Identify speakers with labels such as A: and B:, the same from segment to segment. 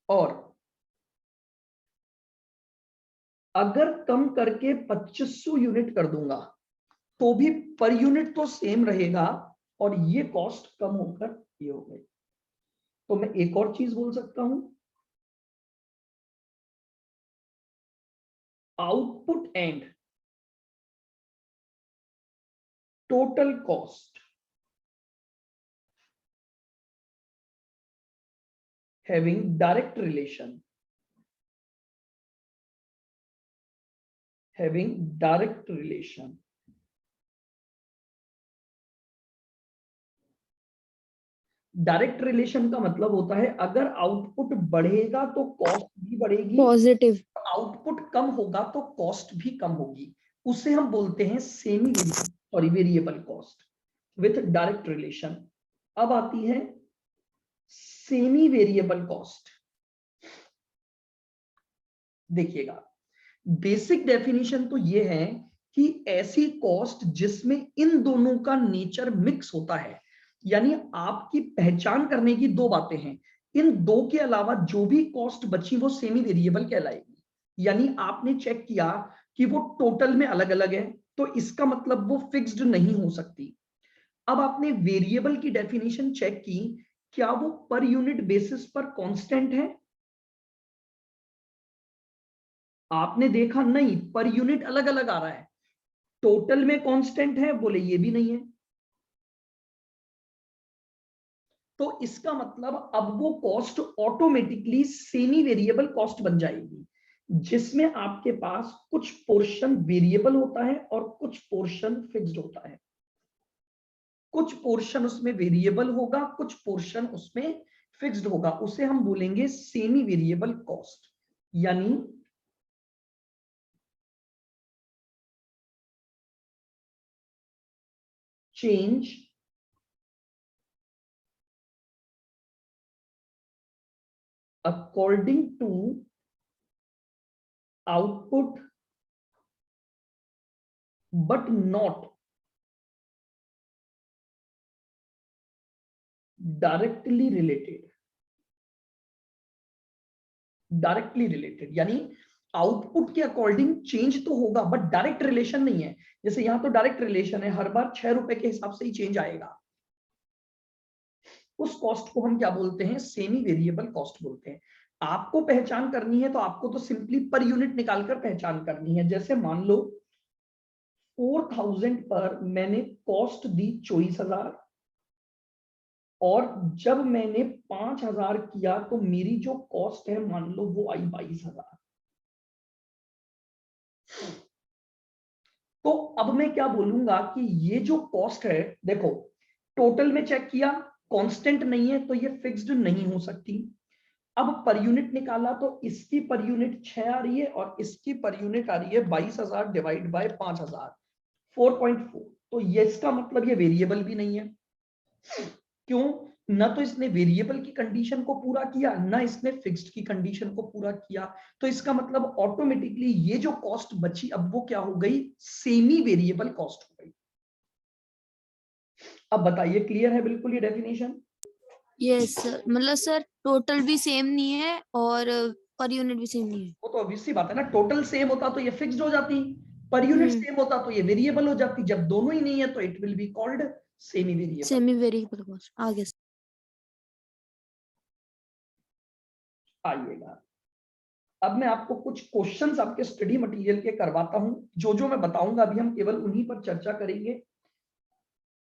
A: और अगर कम करके 2500 यूनिट कर दूंगा तो भी पर यूनिट तो सेम रहेगा और ये कॉस्ट कम होकर ये हो गई। तो मैं एक और चीज बोल सकता हूं, output and total cost having direct relation, having direct relation, direct relation का मतलब होता है अगर आउटपुट बढ़ेगा तो कॉस्ट भी बढ़ेगी,
B: पॉजिटिव।
A: आउटपुट कम होगा तो कॉस्ट भी कम होगी, उसे हम बोलते हैं semi variable cost with direct relation. अब आती है सेमी वेरिएबल कॉस्ट। देखिएगा, बेसिक डेफिनेशन तो ये है कि ऐसी कॉस्ट जिसमें इन दोनों का नेचर मिक्स होता है, यानी आपकी पहचान करने की दो बातें हैं, इन दो के अलावा जो भी कॉस्ट बची वो सेमी वेरिएबल कहलाएगी। यानी आपने चेक किया कि वो टोटल में अलग अलग है तो इसका मतलब वो फिक्स्ड नहीं हो सकती। अब आपने वेरिएबल की डेफिनेशन चेक की, क्या वो पर यूनिट बेसिस पर कांस्टेंट है? आपने देखा नहीं, पर यूनिट अलग अलग आ रहा है। टोटल में कांस्टेंट है? बोले ये भी नहीं है। तो इसका मतलब अब वो cost automatically semi variable cost बन जाएगी, जिसमें आपके पास कुछ पोर्शन वेरिएबल होता है और कुछ पोर्शन फिक्स्ड होता है। कुछ पोर्शन उसमें वेरिएबल होगा, कुछ पोर्शन उसमें फिक्स्ड होगा, उसे हम बोलेंगे सेमी वेरिएबल कॉस्ट। यानी change according to output but not directly related यानी आउटपुट के अकॉर्डिंग चेंज तो होगा बट डायरेक्ट रिलेशन नहीं है। जैसे यहां तो डायरेक्ट रिलेशन है, हर बार 6 रुपए के हिसाब से ही चेंज आएगा। उस कॉस्ट को हम क्या बोलते हैं? सेमी वेरिएबल कॉस्ट बोलते हैं। आपको पहचान करनी है तो आपको तो सिंपली पर यूनिट निकालकर पहचान करनी है। जैसे मान लो 4000 पर मैंने कॉस्ट दी 24,000 और जब मैंने 5,000 किया तो मेरी जो कॉस्ट है मान लो वो आई 22,000। तो अब मैं क्या बोलूंगा कि ये जो कॉस्ट है, देखो टोटल में चेक किया कांस्टेंट नहीं है तो ये फिक्स्ड नहीं हो सकती। अब पर यूनिट निकाला तो इसकी पर यूनिट 6 आ रही है और इसकी पर यूनिट आ रही है 22,000 डिवाइड बाय 5,000 4.4। तो ये इसका मतलब ये वेरिएबल भी नहीं है। क्यों? ना तो इसने वेरिएबल की कंडीशन को पूरा किया, ना इसने फिक्स्ड की कंडीशन को पूरा किया। तो इसका मतलब ऑटोमेटिकली ये जो कॉस्ट बची अब वो क्या हो गई? सेमी वेरिएबल कॉस्ट हो गई। अब बताइए, क्लियर है बिल्कुल ये डेफिनेशन?
B: यस सर, मतलब सर टोटल भी सेम नहीं है और पर यूनिट भी सेम नहीं है।
A: वो तो ऑब्वियस सी बात है ना, टोटल सेम होता तो ये फिक्स्ड हो जाती, पर यूनिट सेम होता तो ये वेरिएबल हो जाती। जब दोनों ही नहीं है तो it will be called semi variable.
B: Semi variable cost. आगे
A: आइएगा, अब मैं आपको कुछ क्वेश्चंस आपके स्टडी मटेरियल के करवाता हूं। जो जो मैं बताऊंगा अभी हम केवल उन्हीं पर चर्चा करेंगे,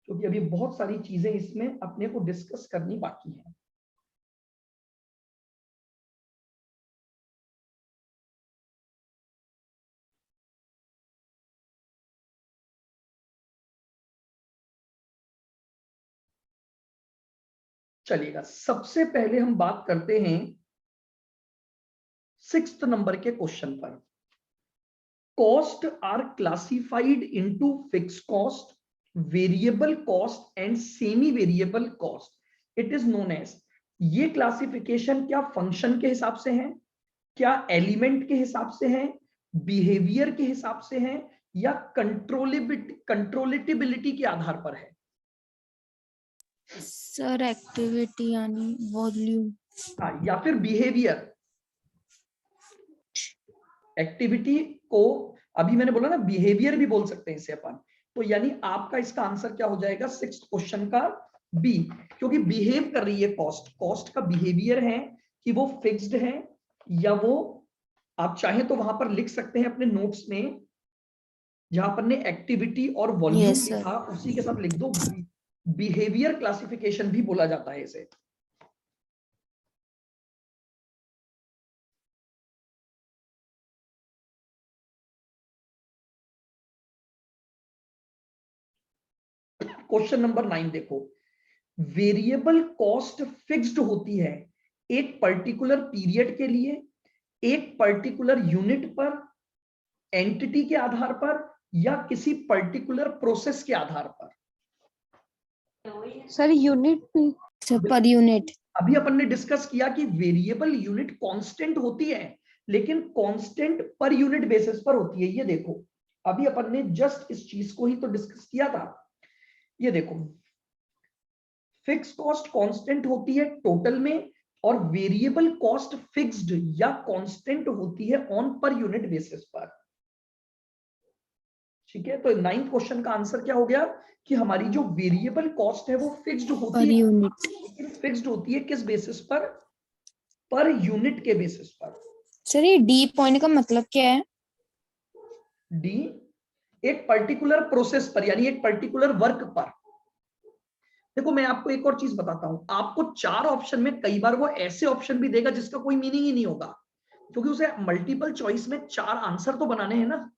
A: क्योंकि अभी बहुत सारी चीजें इसमें अपने को डिस्कस करनी बाकी है। चलिएगा, सबसे पहले हम बात करते हैं 6th नंबर के क्वेश्चन पर। Cost are classified into fix cost, variable cost and semi variable cost. It is known as, ये क्लासिफिकेशन क्या फंक्शन के हिसाब से है, क्या एलिमेंट के हिसाब से है, बिहेवियर के हिसाब से है, या कंट्रोलेबिलिटी के आधार पर है?
B: सर एक्टिविटी यानी वॉल्यूम।
A: हाँ, या फिर बिहेवियर, एक्टिविटी को अभी मैंने बोला ना बिहेवियर भी बोल सकते हैं इसे अपन, तो यानी आपका इसका आंसर क्या हो जाएगा 6th क्वेश्चन का बी, क्योंकि बिहेव कर रही है कॉस्ट, कॉस्ट का बिहेवियर है कि वो फिक्स्ड है या वो, आप चाहें तो वहां पर लिख सकते हैं अपने नोट्स में, जहां पर ने एक्टिविटी और वॉल्यूम
B: Yes, sir.
A: लिखा उसी के साथ लिख दो बिहेवियर क्लासिफिकेशन भी बोला जाता है इसे। क्वेश्चन नंबर 9 देखो, वेरिएबल कॉस्ट फिक्स्ड होती है एक पर्टिकुलर पीरियड के लिए, एक पर्टिकुलर यूनिट पर, एंटिटी के आधार पर, या किसी पर्टिकुलर प्रोसेस के आधार पर।
C: Sir unit
B: Sir, per unit.
A: अभी अपन ने डिस्कस किया कि वेरिएबल यूनिट कांस्टेंट होती है, लेकिन कांस्टेंट पर यूनिट बेसिस पर होती है। ये देखो, अभी अपन ने जस्ट इस चीज को ही तो डिस्कस किया था। ये देखो, फिक्स कॉस्ट कांस्टेंट होती है टोटल में, और वेरिएबल कॉस्ट फिक्स्ड या कांस्टेंट होती है ऑन पर यूनिट बेसिस पर। ठीक है, तो 9th क्वेश्चन का आंसर क्या हो गया कि हमारी जो वेरिएबल कॉस्ट है वो फिक्स्ड होती
B: Per
A: है,
B: unit.
A: लेकिन फिक्स्ड होती है किस बेसिस पर? पर यूनिट के बेसिस पर।
B: सर ये डी पॉइंट का मतलब क्या है?
A: डी एक पर्टिकुलर प्रोसेस पर, यानी एक पर्टिकुलर वर्क पर। देखो मैं आपको एक और चीज बताता हूं, आपको 4 ऑप्शन में कई बार वो ऐसे ऑप्शन भी देगा जिसका कोई मीनिंग ही नहीं होगा, क्योंकि उसे मल्टीपल चॉइस में 4 आंसर तो बनाने हैं ना।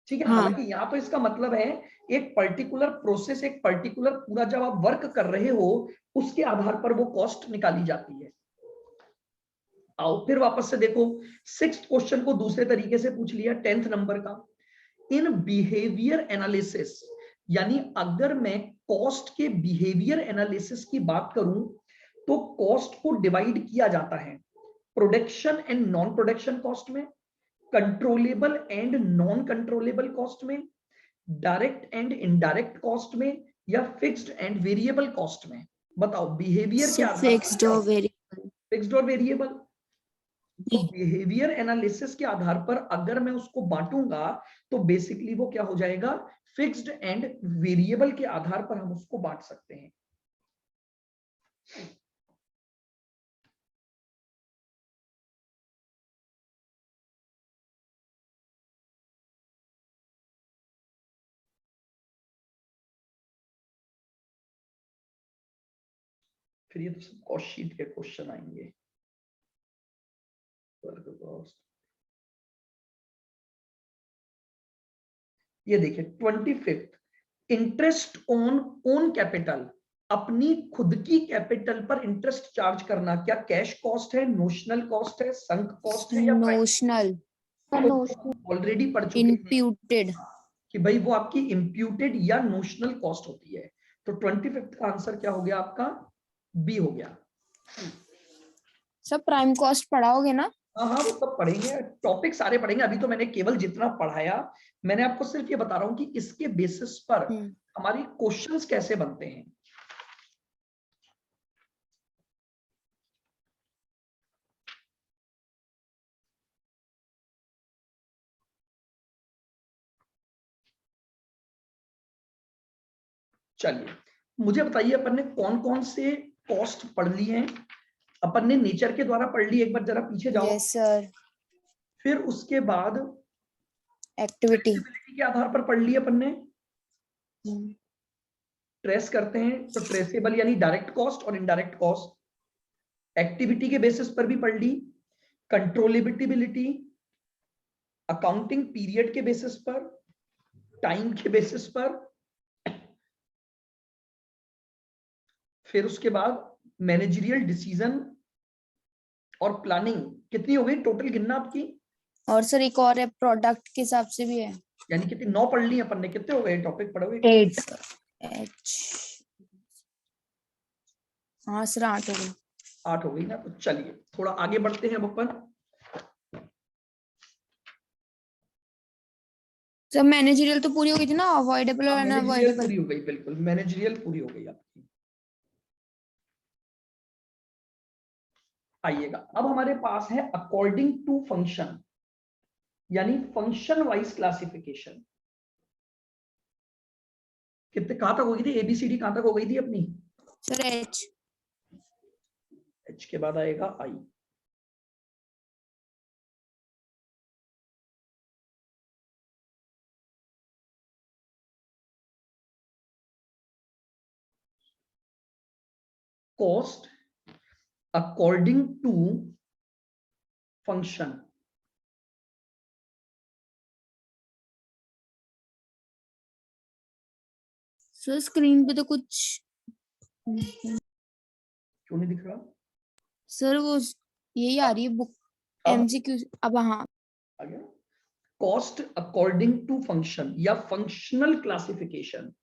A: ठीक है,
B: हाँ.
A: हालांकि यहाँ तो इसका मतलब है एक पर्टिकुलर प्रोसेस, एक पर्टिकुलर पूरा जब आप वर्क कर रहे हो उसके आधार पर वो कॉस्ट निकाली जाती है। आओ फिर वापस से देखो, 6th क्वेश्चन को दूसरे तरीके से पूछ लिया 10th नंबर का। इन बिहेवियर एनालिसिस, यानी अगर मैं कॉस्ट के बिहेवियर एनालिसिस की बात करूं तो कॉस्ट को डिवाइड किया जाता है production and non production cost में, controllable and non controllable cost में, डायरेक्ट एंड इनडायरेक्ट कॉस्ट में, या फिक्स्ड एंड वेरिएबल कॉस्ट में। बताओ बिहेवियर के आधार पर
B: फिक्स्ड और वेरिएबल.
A: फिक्स्ड और वेरिएबल। तो बिहेवियर एनालिसिस के आधार पर अगर मैं उसको बांटूंगा तो बेसिकली वो क्या हो जाएगा, फिक्स्ड एंड वेरिएबल के आधार पर हम उसको बांट सकते हैं। फिर ये तो सब कॉस्ट शीट के क्वेश्चन आएंगे। ये देखिए 25th, interest on own capital, अपनी खुद की कैपिटल पर इंटरेस्ट चार्ज करना क्या कैश कॉस्ट है, नोशनल कॉस्ट है, संक कॉस्ट है, या
B: नोशनल.
A: ऑलरेडी पढ़ चुके हैं
B: इम्प्यूटेड.
A: कि भाई वो आपकी इम्प्यूटेड या नोशनल कॉस्ट होती है। तो 25th का आंसर क्या हो गया आपका, बी हो गया।
B: सब प्राइम कॉस्ट पढ़ाओगे ना?
A: हाँ हाँ, वो सब पढ़ेंगे, टॉपिक सारे पढ़ेंगे। अभी तो मैंने केवल जितना पढ़ाया, मैंने आपको सिर्फ ये बता रहा हूँ कि इसके बेसिस पर हमारी क्वेश्चंस कैसे बनते हैं। चलिए मुझे बताइए, अपन ने कौन कौन से कॉस्ट पढ़ ली हैं। अपन ने नेचर के द्वारा पढ़ ली, एक बार जरा पीछे जाओ।
B: Yes sir.
A: फिर उसके बाद
B: एक्टिविटी.
A: के आधार पर पढ़ ली अपन ने। ट्रेस करते हैं तो ट्रेसेबल यानी डायरेक्ट कॉस्ट और इनडायरेक्ट कॉस्ट। एक्टिविटी के बेसिस पर भी पढ़ ली, कंट्रोलेबिलिटी, अकाउंटिंग पीरियड के बेसिस पर, टाइम के बेसिस पर, फिर उसके बाद मैनेजरियल डिसीजन और प्लानिंग। कितनी हो गई टोटल, गिनना आपकी?
B: और सर एक और है, प्रोडक्ट के हिसाब से भी है।
A: यानी कितनी, 9 पढ़ ली अपन ने। कितने हो गए टॉपिक पढ़ोगे?
B: 8 हाँ सर 8 हो गई।
A: 8 हो गई ना। तो चलिए थोड़ा आगे बढ़ते हैं अब अपन।
B: सर मैनेजरियल तो पूरी हो गई थी ना, अवॉइडेबल और
A: मैनेजरियल
B: अनअवॉइडेबल।
A: पूरी हो गई, बिल्कुल मैनेजरियल पूरी हो गई आपकी। आइएगा, अब हमारे पास है अकॉर्डिंग टू फंक्शन, यानी फंक्शन वाइज क्लासिफिकेशन। कितने कहां तक हो गई थी, एबीसीडी कहां तक हो गई थी अपनी?
B: Sir H.
A: एच के बाद आएगा I. Cost according to function,
B: sir screen पे तो कुछ
A: क्यों नहीं दिख रहा?
B: सर, वो यही आ रही है बुक
A: अब
B: एमसीक्यू। अब हाँ
A: आ गया। कॉस्ट अकॉर्डिंग टू फंक्शन या functional classification.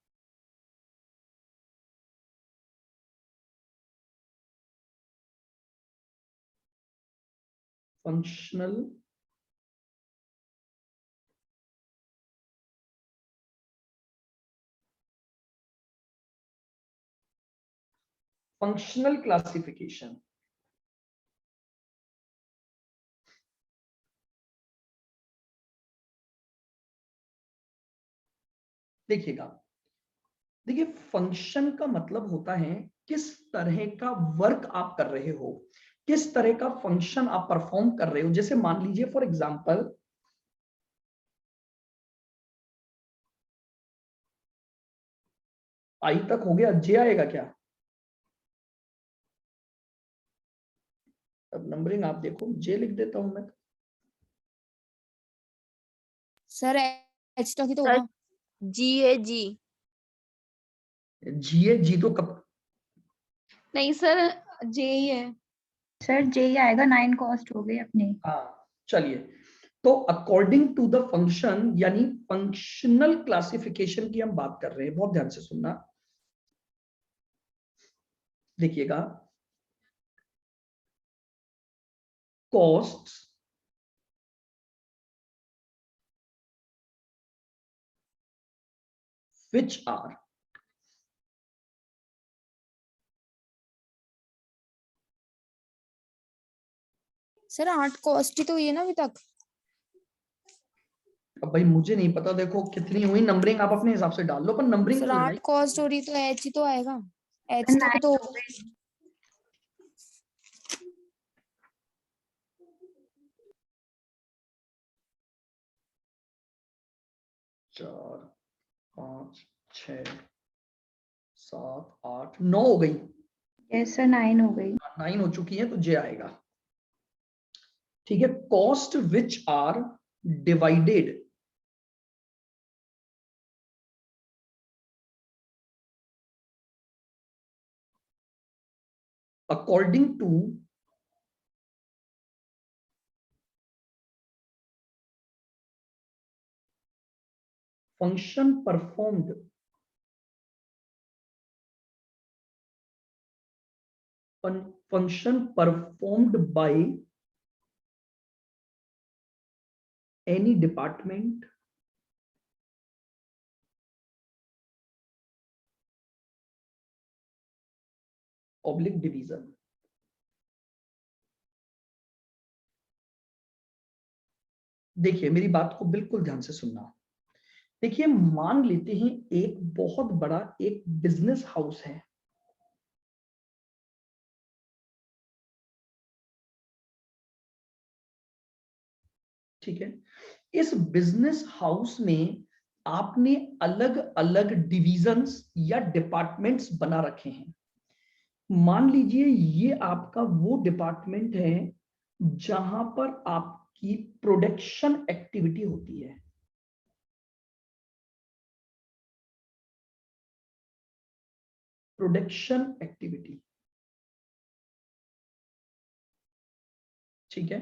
A: Functional functional classification. देखिएगा, देखिए फंक्शन का मतलब होता है किस तरह का वर्क आप कर रहे हो, किस तरह का फंक्शन आप परफॉर्म कर रहे हो। जैसे मान लीजिए फॉर एग्जांपल, आई तक हो गया, जे आएगा क्या? अब नंबरिंग आप देखो, जे लिख देता हूं मैं।
B: सर, एच तक ही तो
C: सर
B: होगा।
C: जी है जी।
A: जी है, जी तो कब?
C: नहीं सर, जे ही है।
D: सर जे ही आएगा, 9 कॉस्ट हो गई अपनी।
A: हाँ चलिए, तो अकॉर्डिंग टू द फंक्शन यानी फंक्शनल क्लासिफिकेशन की हम बात कर रहे हैं, बहुत ध्यान से सुनना। देखिएगा, cost which are
B: sir 8 cost ही तो हुई है ना अभी तक।
A: अब भाई मुझे नहीं पता, देखो कितनी हुई नंबरिंग आप अपने हिसाब से डाल लो, पर नंबरिंग
B: सर
A: तो
B: 8 कॉस्ट हो रही तो एच ही तो आएगा। एच तक
D: 9
B: तो
D: हो गई।
A: 4 5 6 7 8 9 हो गई।
D: यस सर, 9 हो गई।
A: 9 हो चुकी है तो जे आएगा। ठीक है, cost which are divided according to function performed function performed by any department oblique division। देखिए मेरी बात को बिल्कुल ध्यान से सुनना। देखिए मान लेते हैं एक बहुत बड़ा एक बिजनेस हाउस है, ठीक है। इस बिजनेस हाउस में आपने अलग अलग डिविजन्स या डिपार्टमेंट्स बना रखे हैं। मान लीजिए ये आपका वो डिपार्टमेंट है जहां पर आपकी प्रोडक्शन एक्टिविटी होती है। प्रोडक्शन एक्टिविटी, ठीक है,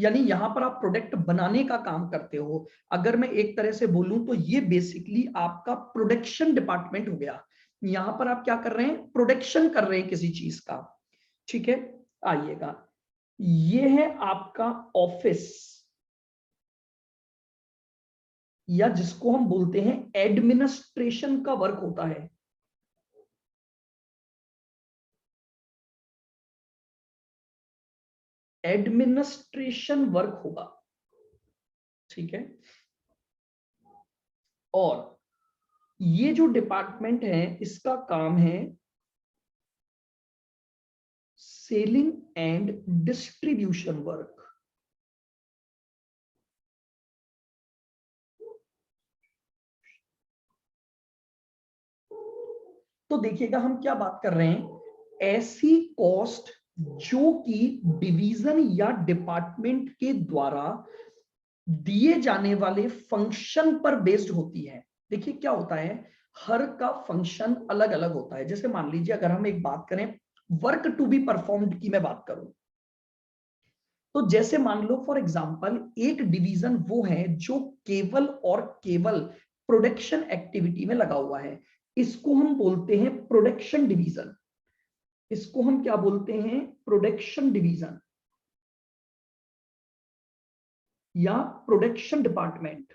A: यानी यहां पर आप प्रोडक्ट बनाने का काम करते हो। अगर मैं एक तरह से बोलूं तो ये बेसिकली आपका प्रोडक्शन डिपार्टमेंट हो गया। यहां पर आप क्या कर रहे हैं, प्रोडक्शन कर रहे हैं किसी चीज का, ठीक है। आइएगा, ये है आपका ऑफिस या जिसको हम बोलते हैं एडमिनिस्ट्रेशन का वर्क होता है। एडमिनिस्ट्रेशन वर्क होगा, ठीक है। और ये जो डिपार्टमेंट है इसका काम है सेलिंग एंड डिस्ट्रीब्यूशन वर्क। तो देखिएगा हम क्या बात कर रहे हैं, ऐसी कॉस्ट जो कि डिवीजन या डिपार्टमेंट के द्वारा दिए जाने वाले फंक्शन पर बेस्ड होती है। देखिए क्या होता है, हर का फंक्शन अलग अलग होता है। जैसे मान लीजिए अगर हम एक बात करें वर्क टू बी परफॉर्म्ड की मैं बात करूं, तो जैसे मान लो फॉर एग्जांपल एक डिवीजन वो है जो केवल और केवल प्रोडक्शन एक्टिविटी में लगा हुआ है, इसको हम बोलते हैं प्रोडक्शन डिवीजन। इसको हम क्या बोलते हैं, प्रोडक्शन डिवीजन या प्रोडक्शन डिपार्टमेंट।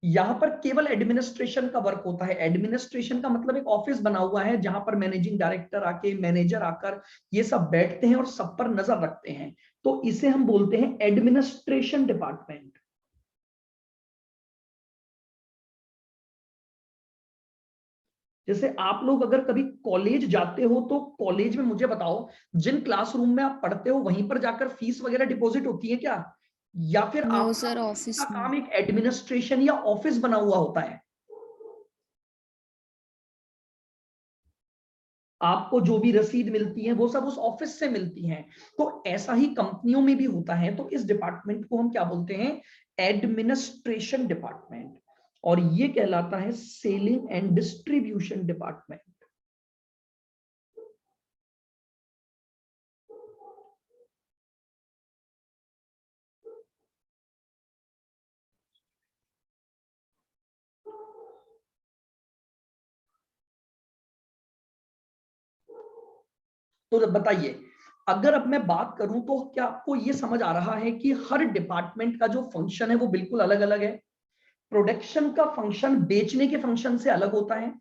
A: यहां पर केवल एडमिनिस्ट्रेशन का वर्क होता है। एडमिनिस्ट्रेशन का मतलब एक ऑफिस बना हुआ है जहां पर मैनेजिंग डायरेक्टर आके, मैनेजर आकर ये सब बैठते हैं और सब पर नजर रखते हैं, तो इसे हम बोलते हैं एडमिनिस्ट्रेशन डिपार्टमेंट। जैसे आप लोग अगर कभी कॉलेज जाते हो तो कॉलेज में मुझे बताओ, जिन क्लासरूम में आप पढ़ते हो वहीं पर जाकर फीस वगैरह डिपॉजिट होती है क्या, या फिर
B: नो
A: आपका
B: सर, ऑफिस
A: का
B: में।
A: काम एक एडमिनिस्ट्रेशन या ऑफिस बना हुआ होता है? आपको जो भी रसीद मिलती है वो सब उस ऑफिस से मिलती हैं। तो ऐसा ही कंपनियों में भी होता है। तो इस डिपार्टमेंट को हम क्या बोलते हैं, एडमिनिस्ट्रेशन डिपार्टमेंट, और ये कहलाता है सेलिंग एंड डिस्ट्रीब्यूशन डिपार्टमेंट। तो बताइए, अगर अब मैं बात करूं तो क्या आपको ये समझ आ रहा है कि हर डिपार्टमेंट का जो फंक्शन है वो बिल्कुल अलग अलग है। प्रोडक्शन का फंक्शन बेचने के फंक्शन से अलग होता है।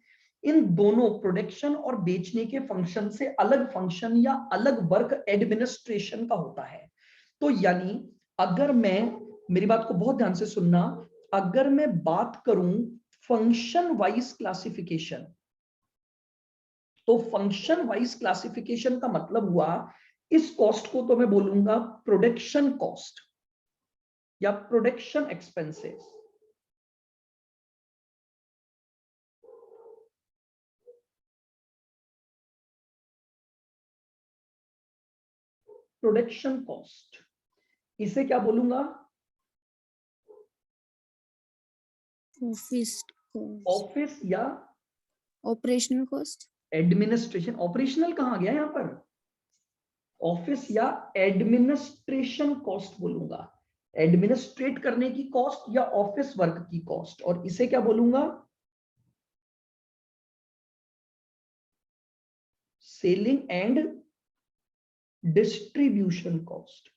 A: इन दोनों प्रोडक्शन और बेचने के फंक्शन से अलग फंक्शन या अलग वर्क एडमिनिस्ट्रेशन का होता है। तो यानी अगर मैं, मेरी बात को बहुत ध्यान से सुनना, अगर मैं बात करूं फंक्शन वाइज क्लासिफिकेशन, तो फंक्शन वाइज क्लासिफिकेशन का मतलब हुआ, इस कॉस्ट को तो मैं बोलूंगा प्रोडक्शन कॉस्ट या प्रोडक्शन एक्सपेंसेस। प्रोडक्शन कॉस्ट, इसे क्या बोलूंगा,
B: ऑफिस
A: ऑफिस या
B: ऑपरेशनल कॉस्ट।
A: एडमिनिस्ट्रेशन। ऑपरेशनल कहां गया यहां पर, ऑफिस या एडमिनिस्ट्रेशन कॉस्ट बोलूंगा, एडमिनिस्ट्रेट करने की कॉस्ट या ऑफिस वर्क की कॉस्ट। और इसे क्या बोलूंगा, सेलिंग एंड डिस्ट्रीब्यूशन कॉस्ट।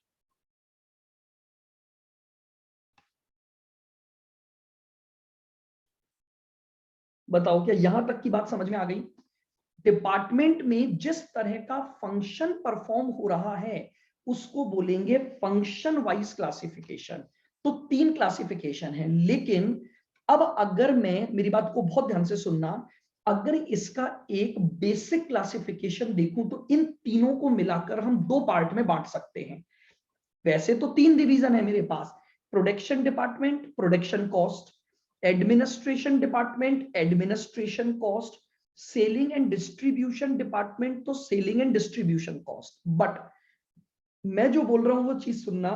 A: बताओ क्या यहां तक की बात समझ में आ गई? डिपार्टमेंट में जिस तरह का फंक्शन परफॉर्म हो रहा है उसको बोलेंगे फंक्शन वाइज क्लासिफिकेशन। तो 3 क्लासिफिकेशन है, लेकिन अब अगर मैं, मेरी बात को बहुत ध्यान से सुनना, अगर इसका एक बेसिक क्लासिफिकेशन देखूं तो इन तीनों को मिलाकर हम 2 पार्ट में बांट सकते हैं। वैसे तो 3 डिवीजन है मेरे पास, production department production cost, administration department administration cost, selling and distribution department तो selling and distribution cost. But मैं जो बोल रहा हूं वो चीज सुनना,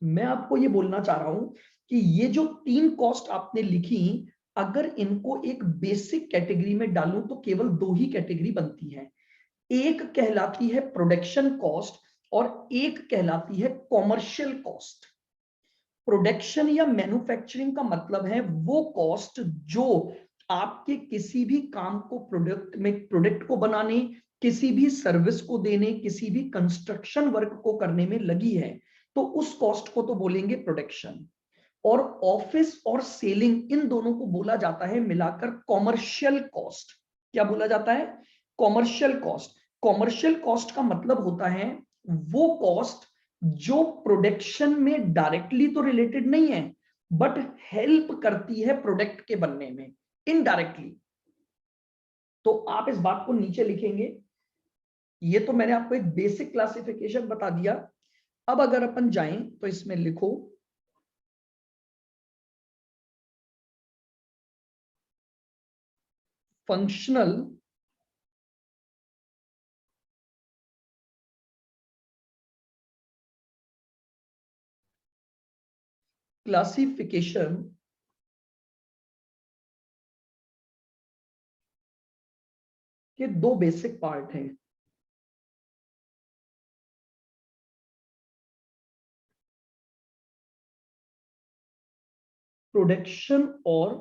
A: मैं आपको ये बोलना चाह रहा हूं कि ये जो 3 कॉस्ट आपने लिखी, अगर इनको एक बेसिक कैटेगरी में डालूं तो केवल 2 ही कैटेगरी बनती है। एक कहलाती है प्रोडक्शन कॉस्ट और एक कहलाती है कॉमर्शियल कॉस्ट। प्रोडक्शन या मैन्युफैक्चरिंग का मतलब है वो कॉस्ट जो आपके किसी भी काम को प्रोडक्ट को बनाने, किसी भी सर्विस को देने, किसी भी कंस्ट्रक्शन वर्क को करने में लगी है, तो उस कॉस्ट को तो बोलेंगे प्रोडक्शन। और ऑफिस और सेलिंग, इन दोनों को बोला जाता है मिलाकर कॉमर्शियल कॉस्ट। क्या बोला जाता है? Commercial cost. कॉमर्शियल कॉस्ट का मतलब होता है वो कॉस्ट जो प्रोडक्शन में डायरेक्टली तो रिलेटेड नहीं है बट हेल्प करती है प्रोडक्ट के बनने में इनडायरेक्टली। तो आप इस बात को नीचे लिखेंगे। ये तो मैंने आपको एक बेसिक क्लासिफिकेशन बता दिया। अब अगर अपन जाएं तो इसमें लिखो फंक्शनल क्लासिफिकेशन के दो बेसिक पार्ट हैं। प्रोडक्शन और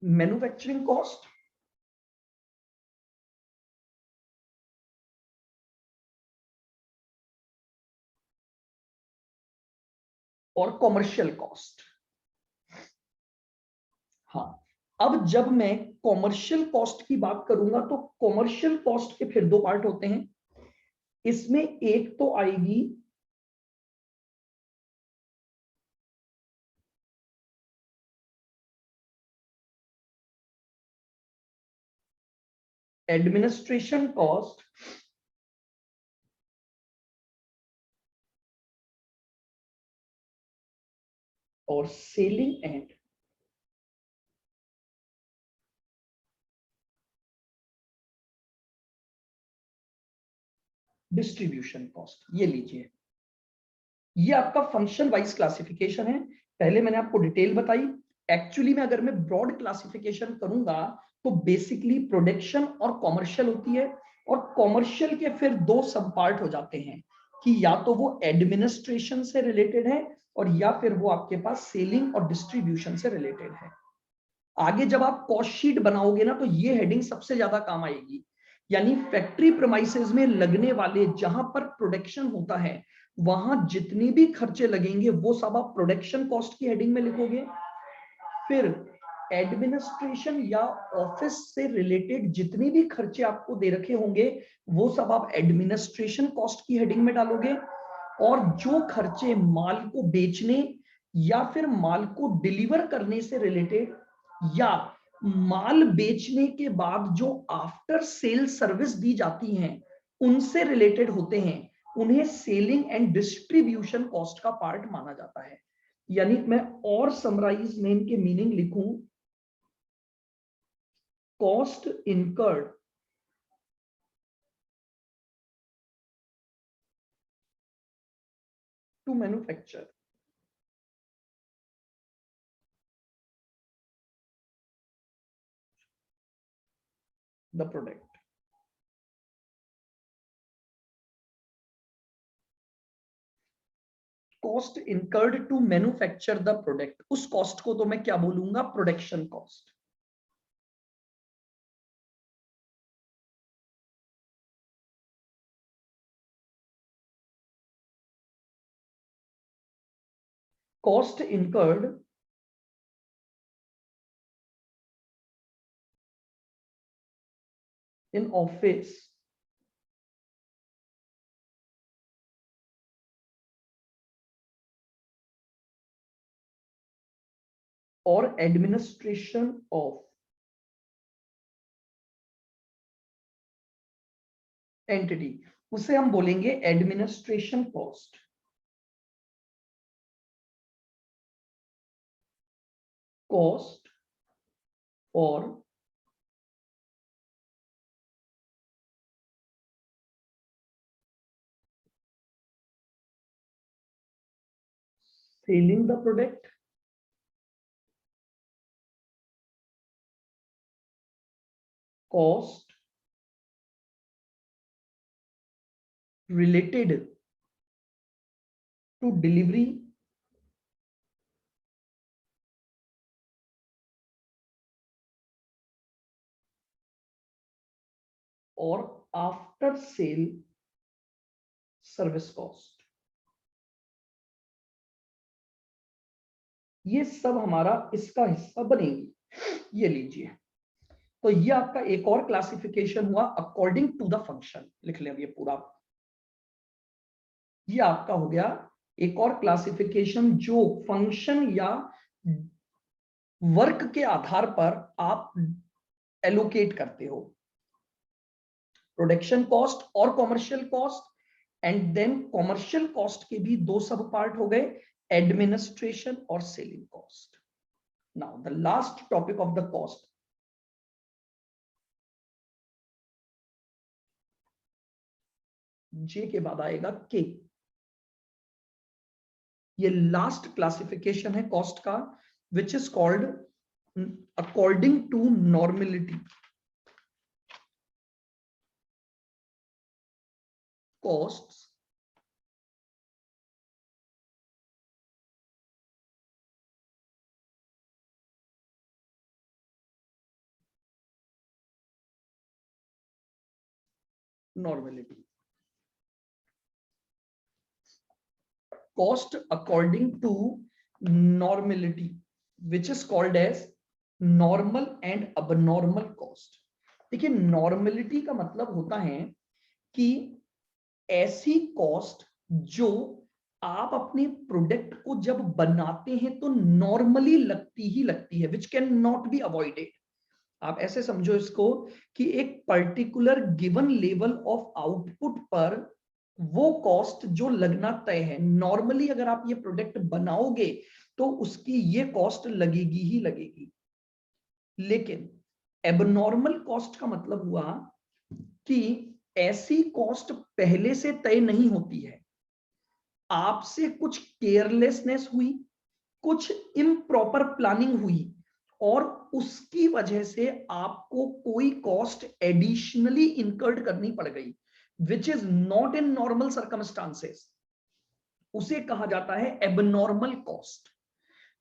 A: मैन्युफैक्चरिंग कॉस्ट और कॉमर्शियल कॉस्ट। हाँ, अब जब मैं कॉमर्शियल कॉस्ट की बात करूंगा तो कॉमर्शियल कॉस्ट के फिर दो पार्ट होते हैं। इसमें एक तो आएगी एडमिनिस्ट्रेशन कॉस्ट और सेलिंग एंड डिस्ट्रीब्यूशन कॉस्ट। ये लीजिए, ये आपका फंक्शन वाइज क्लासिफिकेशन है। पहले मैंने आपको डिटेल बताई। एक्चुअली में अगर मैं ब्रॉड क्लासिफिकेशन करूंगा तो बेसिकली प्रोडक्शन और कॉमर्शियल होती है, और कॉमर्शियल के फिर दो सब पार्ट हो जाते हैं कि या तो वो एडमिनिस्ट्रेशन से रिलेटेड है और या फिर वो आपके पास सेलिंग और डिस्ट्रीब्यूशन से रिलेटेड है। आगे जब आप कॉस्ट शीट बनाओगे ना तो ये हेडिंग सबसे ज्यादा काम आएगी। यानी फैक्ट्री प्रेमाइसेस में लगने वाले जहां पर प्रोडक्शन होता है वहां जितनी भी खर्चे लगेंगे वो सब आप प्रोडक्शन कॉस्ट की हेडिंग में लिखोगे। फिर एडमिनिस्ट्रेशन या ऑफिस से रिलेटेड जितने भी खर्चे आपको दे रखे होंगे वो सब आप एडमिनिस्ट्रेशन कॉस्ट की हेडिंग में डालोगे। और जो खर्चे माल को बेचने या फिर माल को डिलीवर करने से रिलेटेड या माल बेचने के बाद जो आफ्टर सेल सर्विस दी जाती हैं उनसे रिलेटेड होते हैं उन्हें सेलिंग एंड डिस्ट्रीब्यूशन कॉस्ट का पार्ट माना जाता है। यानी मैं और समराइज में इनके मीनिंग लिखूं, cost incurred to manufacture the product. Cost incurred to manufacture the product, उस कॉस्ट को तो मैं क्या बोलूंगा? Production cost. Cost incurred in office or administration of entity, उसे हम बोलेंगे एडमिनिस्ट्रेशन कॉस्ट। कॉस्ट और selling the product cost related to delivery और आफ्टर सेल सर्विस कॉस्ट। ये सब हमारा इसका हिस्सा बनेंगी। ये लीजिए, तो ये आपका एक और क्लासिफिकेशन हुआ अकॉर्डिंग टू द फंक्शन। लिख लें अब ये पूरा, ये आपका हो गया एक और क्लासिफिकेशन जो फंक्शन या वर्क के आधार पर आप एलोकेट करते हो। प्रोडक्शन कॉस्ट और commercial cost, and then commercial cost के भी दो सब पार्ट हो गए, एडमिनिस्ट्रेशन और selling cost. Now the last topic of the cost, J के बाद आएगा के। ये लास्ट क्लासिफिकेशन है कॉस्ट का, which is called according to normality. costs normality, cost according to normality, which is called as normal and abnormal cost। देखिए normality का मतलब होता है कि ऐसी कॉस्ट जो आप अपने प्रोडक्ट को जब बनाते हैं तो नॉर्मली लगती ही लगती है, which can not be avoided. आप ऐसे समझो इसको कि एक particular given level of output पर वो कॉस्ट जो लगना तय है, नॉर्मली अगर आप ये प्रोडक्ट बनाओगे तो उसकी ये कॉस्ट लगेगी ही लगेगी। लेकिन एबनॉर्मल कॉस्ट का मतलब हुआ कि ऐसी कॉस्ट पहले से तय नहीं होती है, आपसे कुछ केयरलेसनेस हुई, कुछ इम्प्रॉपर प्लानिंग हुई और उसकी वजह से आपको कोई कॉस्ट एडिशनली इनकर्ड करनी पड़ गई, which is not in normal circumstances. उसे कहा जाता है एबनॉर्मल कॉस्ट।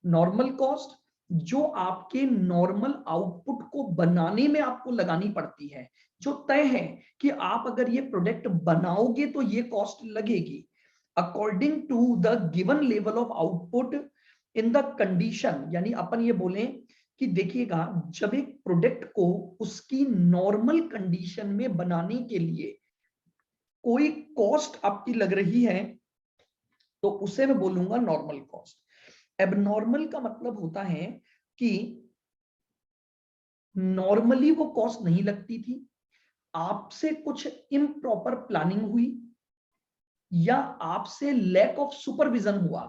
A: नॉर्मल कॉस्ट जो आपके नॉर्मल आउटपुट को बनाने में आपको लगानी पड़ती है, जो तय है कि आप अगर ये प्रोडक्ट बनाओगे तो ये कॉस्ट लगेगी according to the given level of output in the condition. यानी अपन ये बोलें कि देखिएगा, जब एक प्रोडक्ट को उसकी नॉर्मल कंडीशन में बनाने के लिए कोई कॉस्ट आपकी लग रही है तो उसे मैं बोलूंगा नॉर्मल कॉस्ट। एबनॉर्मल का मतलब होता है कि नॉर्मली वो कॉस्ट नहीं लगती थी, आपसे कुछ इम्प्रॉपर प्लानिंग हुई या आपसे लैक ऑफ सुपरविजन हुआ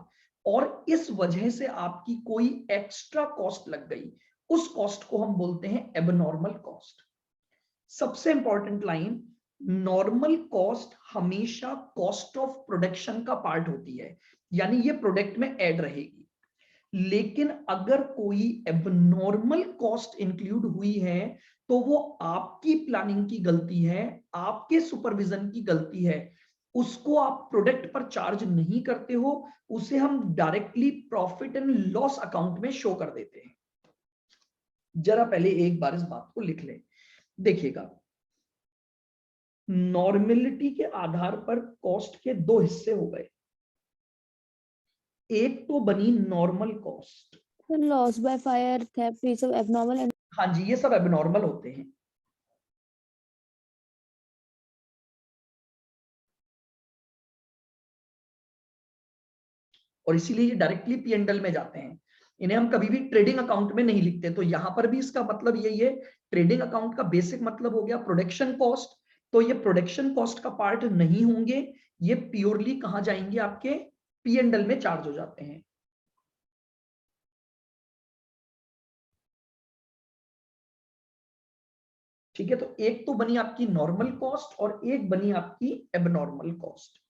A: और इस वजह से आपकी कोई एक्स्ट्रा कॉस्ट लग गई, उस कॉस्ट को हम बोलते हैं एबनॉर्मल कॉस्ट। सबसे इंपॉर्टेंट लाइन, नॉर्मल कॉस्ट हमेशा कॉस्ट ऑफ प्रोडक्शन का पार्ट होती है, यानी ये प्रोडक्ट में ऐड रहेगी। लेकिन अगर कोई एबनॉर्मल कॉस्ट इंक्लूड हुई है तो वो आपकी प्लानिंग की गलती है, आपके सुपरविजन की गलती है, उसको आप प्रोडक्ट पर चार्ज नहीं करते हो, उसे हम directly profit and loss account में शो कर देते हैं। जरा पहले एक बार इस बात को लिख लें। देखिएगा, नॉर्मेलिटी के आधार पर कॉस्ट के दो हिस्से हो गए, एक तो बनी normal cost.
B: Loss by fire, theft, ये सब एबनॉर्मल है।
A: हाँ जी, ये सब एबनॉर्मल होते हैं। और इसीलिए ये डायरेक्टली पी एंड एल में जाते हैं, इन्हें हम कभी भी ट्रेडिंग अकाउंट में नहीं लिखते। तो यहां पर भी इसका मतलब यही है, ट्रेडिंग अकाउंट का बेसिक मतलब हो गया प्रोडक्शन कॉस्ट, तो ये प्रोडक्शन कॉस्ट का पार्ट नहीं होंगे, ये प्योरली कहां जाएंगे, आपके पी एंड एल में चार्ज हो जाते हैं। ठीक है, तो एक तो बनी आपकी नॉर्मल कॉस्ट और एक बनी आपकी एबनॉर्मल कॉस्ट।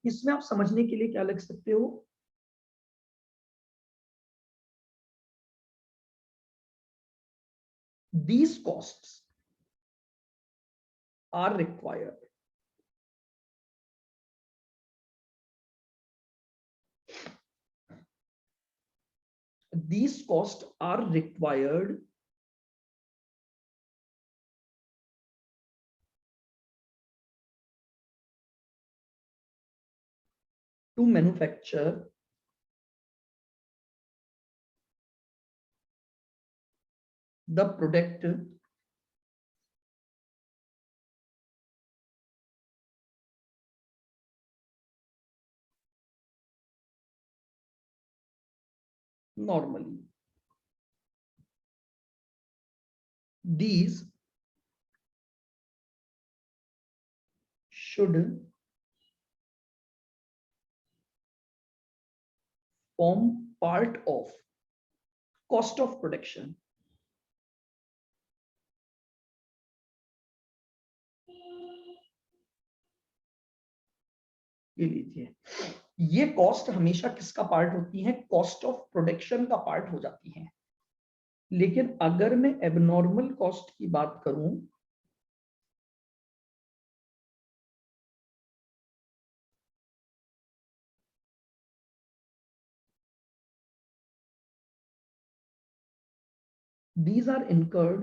A: इसमें आप समझने के लिए क्या लिख सकते हो, these costs are required to manufacture the product normally. These should form part of cost of production. ये लीजिए, ये कॉस्ट हमेशा किसका पार्ट होती है? कॉस्ट ऑफ प्रोडक्शन का पार्ट हो जाती है। लेकिन अगर मैं एबनॉर्मल कॉस्ट की बात करूं, these are incurred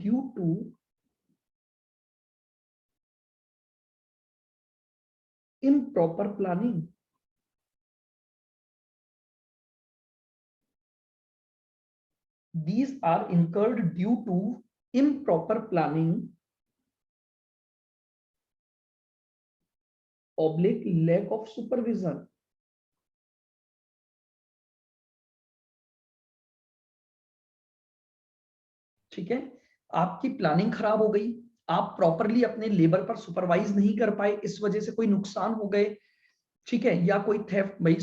A: due to improper planning. These are incurred due to improper planning oblique lack of supervision. ठीक है, आपकी प्लानिंग खराब हो गई, आप प्रॉपरली अपने लेबर पर सुपरवाइज नहीं कर पाए, इस वजह से कोई नुकसान हो गए, ठीक है, या कोई थेफ्ट, भाई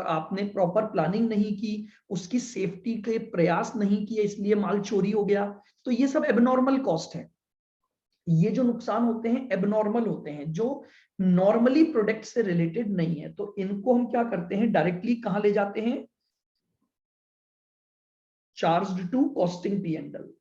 A: आपने प्रॉपर प्लानिंग नहीं की, उसकी सेफ्टी के प्रयास नहीं किए, इसलिए माल चोरी हो गया, तो ये सब एबनॉर्मल कॉस्ट है। ये जो नुकसान होते हैं एबनॉर्मल होते हैं, जो नॉर्मली प्रोडक्ट से रिलेटेड नहीं है, तो इनको हम क्या करते हैं, डायरेक्टली कहां ले जाते हैं? Charged to costing P&L।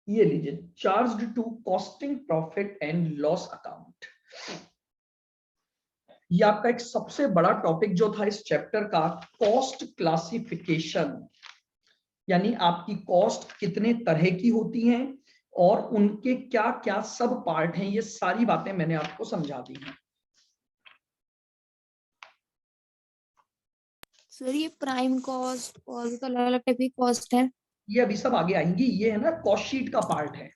A: ये लीजिए, charged to costing profit and loss account. ये आपका एक सबसे बड़ा टॉपिक जो था इस चैप्टर का, कॉस्ट क्लासिफिकेशन, यानी आपकी कॉस्ट कितने तरह की होती हैं और उनके क्या क्या सब पार्ट हैं, ये सारी बातें मैंने आपको समझा दी हैं।
B: सर ये प्राइम कॉस्ट और भी अलग अलग टाइप की कॉस्ट है?
A: ये अभी सब आगे आएंगी, ये है ना कॉस्ट शीट का पार्ट है।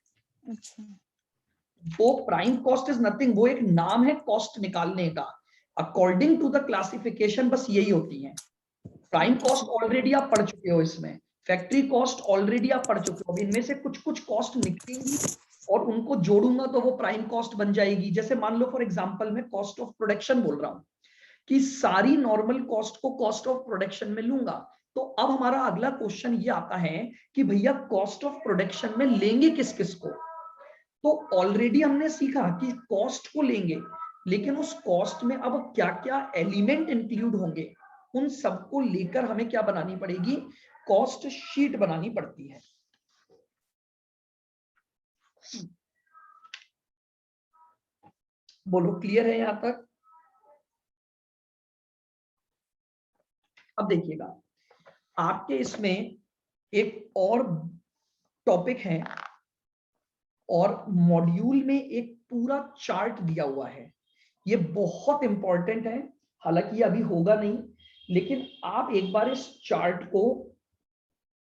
B: अच्छा,
A: वो प्राइम कॉस्ट इज नथिंग, वो एक नाम है कॉस्ट निकालने का, अकॉर्डिंग टू द क्लासिफिकेशन बस यही होती है। प्राइम कॉस्ट ऑलरेडी आप पढ़ चुके हो, इसमें फैक्ट्री कॉस्ट ऑलरेडी आप पढ़ चुके हो, इनमें से कुछ कुछ कॉस्ट निकलेंगी और उनको जोड़ूंगा तो वो प्राइम कॉस्ट बन जाएगी। जैसे मान लो फॉर एग्जांपल मैं कॉस्ट ऑफ प्रोडक्शन बोल रहा हूं कि सारी नॉर्मल कॉस्ट को कॉस्ट ऑफ प्रोडक्शन में लूंगा, तो अब हमारा अगला क्वेश्चन ये आता है कि भैया कॉस्ट ऑफ प्रोडक्शन में लेंगे किस किस को? तो ऑलरेडी हमने सीखा कि कॉस्ट को लेंगे, लेकिन उस कॉस्ट में अब क्या क्या एलिमेंट इंक्लूड होंगे, उन सबको लेकर हमें क्या बनानी पड़ेगी? कॉस्ट शीट बनानी पड़ती है। बोलो, क्लियर है यहां तक? अब देखिएगा, आपके इसमें एक और टॉपिक है और मॉड्यूल में एक पूरा चार्ट दिया हुआ है, ये बहुत इंपॉर्टेंट है। हालांकि ये अभी होगा नहीं, लेकिन आप एक बार इस चार्ट को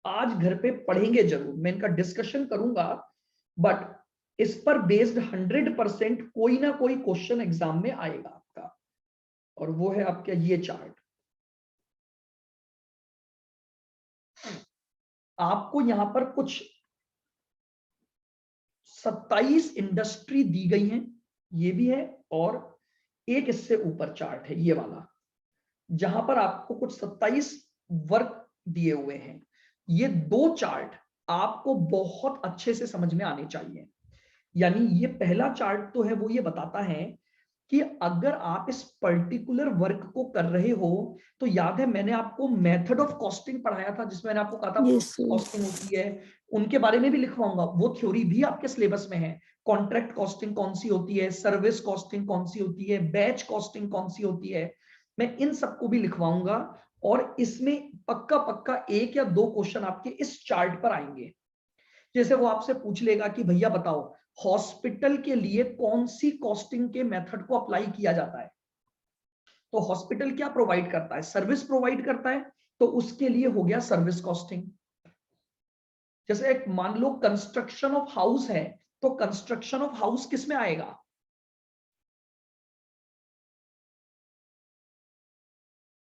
A: आज घर पे पढ़ेंगे जरूर, मैं इनका डिस्कशन करूंगा, बट इस पर बेस्ड 100% कोई ना कोई क्वेश्चन एग्जाम में आएगा आपका, और वो है आपका ये चार्ट। आपको यहां पर कुछ 27 इंडस्ट्री दी गई हैं, ये भी है, और एक इससे ऊपर चार्ट है ये वाला, जहां पर आपको कुछ 27 वर्क दिए हुए हैं। ये दो चार्ट आपको बहुत अच्छे से समझ में आने चाहिए। यानी ये पहला चार्ट तो है वो ये बताता है कि अगर आप इस पर्टिकुलर वर्क को कर रहे हो, तो याद है मैंने आपको मेथड ऑफ कॉस्टिंग पढ़ाया था, जिसमें मैंने आपको कहा था कॉस्टिंग होती है, उनके बारे में भी लिखवाऊंगा, वो थ्योरी भी आपके सिलेबस में है। कॉन्ट्रैक्ट कॉस्टिंग कौन सी होती है, सर्विस कॉस्टिंग कौन सी होती है, बैच कॉस्टिंग कौन सी होती है, मैं इन सबको भी लिखवाऊंगा और इसमें पक्का पक्का 1 या 2 क्वेश्चन आपके इस चार्ट पर आएंगे। जैसे वो आपसे पूछ लेगा कि भैया बताओ हॉस्पिटल के लिए कौन सी कॉस्टिंग के मेथड को अप्लाई किया जाता है। तो हॉस्पिटल क्या प्रोवाइड करता है, सर्विस प्रोवाइड करता है, तो उसके लिए हो गया सर्विस कॉस्टिंग। जैसे एक मान लो कंस्ट्रक्शन ऑफ हाउस है, तो कंस्ट्रक्शन ऑफ हाउस किस में आएगा,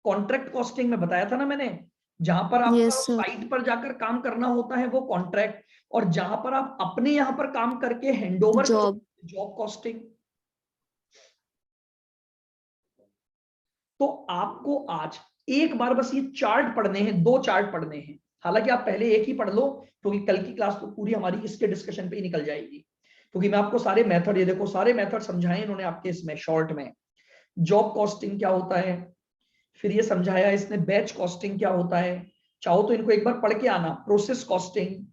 A: कॉन्ट्रैक्ट कॉस्टिंग में बताया था ना मैंने। जहां पर आपका
B: Yes, sir.
A: साइट पर जाकर काम करना होता है वो कॉन्ट्रैक्ट, और जहां पर आप अपने यहां पर काम करके हैंडओवर
B: Job.
A: Job costing. तो आपको आज एक बार बस ये चार्ट पढ़ने हैं, 2 चार्ट पढ़ने हैं। हालांकि आप पहले एक ही पढ़ लो, क्योंकि कल की क्लास तो पूरी हमारी इसके डिस्कशन पे ही निकल जाएगी, क्योंकि मैं आपको सारे मेथड, ये देखो सारे मेथड समझाए इन्होंने आपके इसमें शॉर्ट में। जॉब कॉस्टिंग क्या होता है, फिर ये समझाया इसने बैच कॉस्टिंग क्या होता है, चाहो तो इनको एक बार पढ़ के आना, प्रोसेस कॉस्टिंग,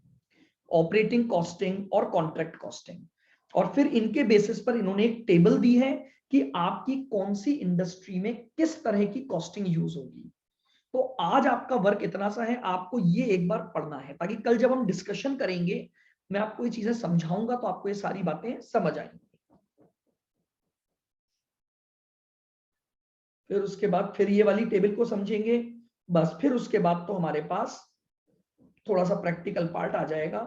A: ऑपरेटिंग कॉस्टिंग और कॉन्ट्रैक्ट कॉस्टिंग। और फिर इनके बेसिस पर इन्होंने एक टेबल दी है कि आपकी कौन सी इंडस्ट्री में किस तरह की कॉस्टिंग यूज होगी। तो आज आपका वर्क इतना सा है, आपको ये एक बार पढ़ना है, ताकि कल जब हम डिस्कशन करेंगे मैं आपको ये चीजें समझाऊंगा तो आपको ये सारी बातें समझ आएंगी। फिर उसके बाद फिर ये वाली टेबल को समझेंगे, बस फिर उसके बाद तो हमारे पास थोड़ा सा प्रैक्टिकल पार्ट आ जाएगा।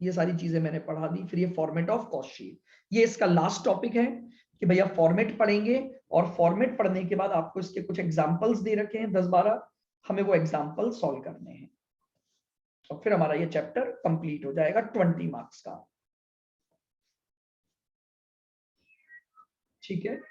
A: ये सारी चीजें मैंने पढ़ा दी। फिर ये फॉर्मेट ऑफ कॉस्ट शीट, ये इसका लास्ट टॉपिक है कि भैया फॉर्मेट पढ़ेंगे, और फॉर्मेट पढ़ने के बाद आपको इसके कुछ एग्जांपल्स दे रखे हैं 10-12, हमें वो एग्जांपल सॉल्व करने हैं, और फिर हमारा ये चैप्टर कंप्लीट हो जाएगा 20 मार्क्स का। ठीक है।